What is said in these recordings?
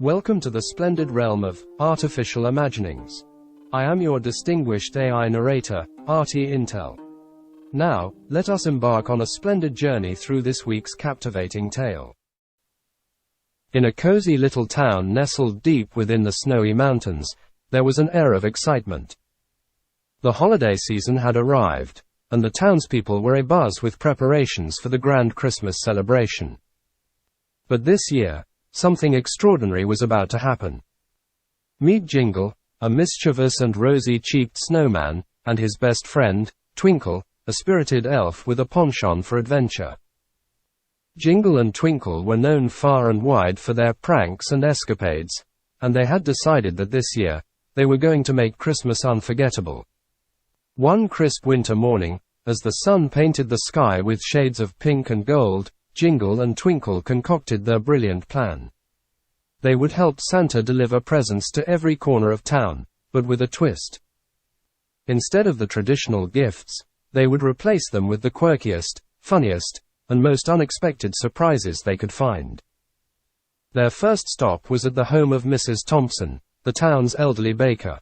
Welcome to the splendid realm of artificial imaginings. I am your distinguished AI narrator, Artie Intel. Now, let us embark on a splendid journey through this week's captivating tale. In a cozy little town nestled deep within the snowy mountains, there was an air of excitement. The holiday season had arrived, and the townspeople were abuzz with preparations for the grand Christmas celebration. But this year, something extraordinary was about to happen. Meet Jingle, a mischievous and rosy-cheeked snowman, and his best friend, Twinkle, a spirited elf with a penchant for adventure. Jingle and Twinkle were known far and wide for their pranks and escapades, and they had decided that this year, they were going to make Christmas unforgettable. One crisp winter morning, as the sun painted the sky with shades of pink and gold, Jingle and Twinkle concocted their brilliant plan. They would help Santa deliver presents to every corner of town, but with a twist. Instead of the traditional gifts, they would replace them with the quirkiest, funniest, and most unexpected surprises they could find. Their first stop was at the home of Mrs. Thompson, the town's elderly baker.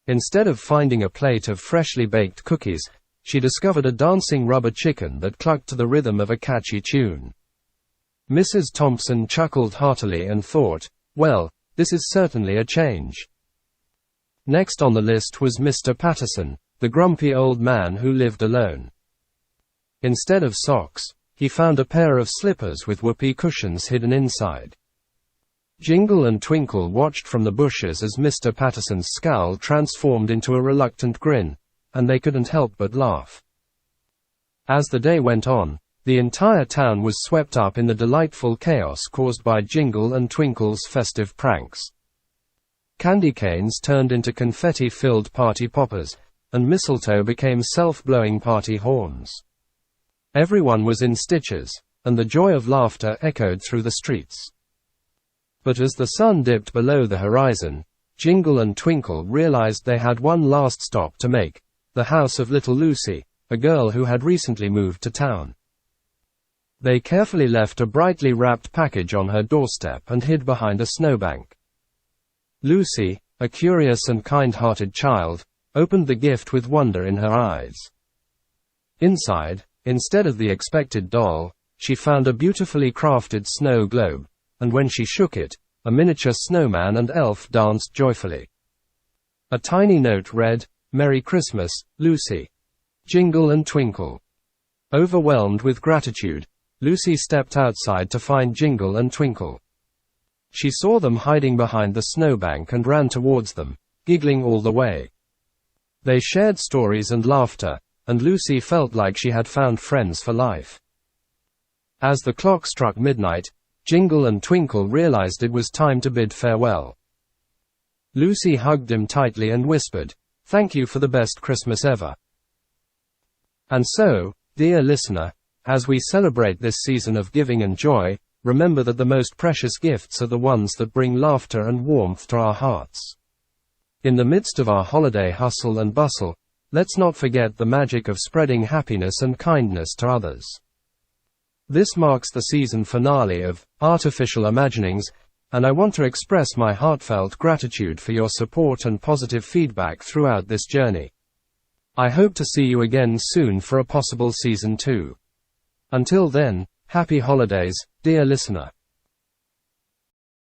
Instead of finding a plate of freshly baked cookies, she discovered a dancing rubber chicken that clucked to the rhythm of a catchy tune. Mrs. Thompson chuckled heartily and thought, well, this is certainly a change. Next on the list was Mr. Patterson, the grumpy old man who lived alone. Instead of socks, he found a pair of slippers with whoopee cushions hidden inside. Jingle and Twinkle watched from the bushes as Mr. Patterson's scowl transformed into a reluctant grin, and they couldn't help but laugh. As the day went on, the entire town was swept up in the delightful chaos caused by Jingle and Twinkle's festive pranks. Candy canes turned into confetti-filled party poppers, and mistletoe became self-blowing party horns. Everyone was in stitches, and the joy of laughter echoed through the streets. But as the sun dipped below the horizon, Jingle and Twinkle realized they had one last stop to make: the house of little Lucy, a girl who had recently moved to town. They carefully left a brightly wrapped package on her doorstep and hid behind a snowbank. Lucy, a curious and kind-hearted child, opened the gift with wonder in her eyes. Inside, instead of the expected doll, she found a beautifully crafted snow globe, and when she shook it, a miniature snowman and elf danced joyfully. A tiny note read, "Merry Christmas, Lucy." Jingle and Twinkle. Overwhelmed with gratitude, Lucy stepped outside to find Jingle and Twinkle. She saw them hiding behind the snowbank and ran towards them, giggling all the way. They shared stories and laughter, and Lucy felt like she had found friends for life. As the clock struck midnight, Jingle and Twinkle realized it was time to bid farewell. Lucy hugged him tightly and whispered, "Thank you for the best Christmas ever." And so, dear listener, as we celebrate this season of giving and joy, remember that the most precious gifts are the ones that bring laughter and warmth to our hearts. In the midst of our holiday hustle and bustle, let's not forget the magic of spreading happiness and kindness to others. This marks the season finale of Artificial Imaginings, and I want to express my heartfelt gratitude for your support and positive feedback throughout this journey. I hope to see you again soon for a possible season 2. Until then, happy holidays, dear listener.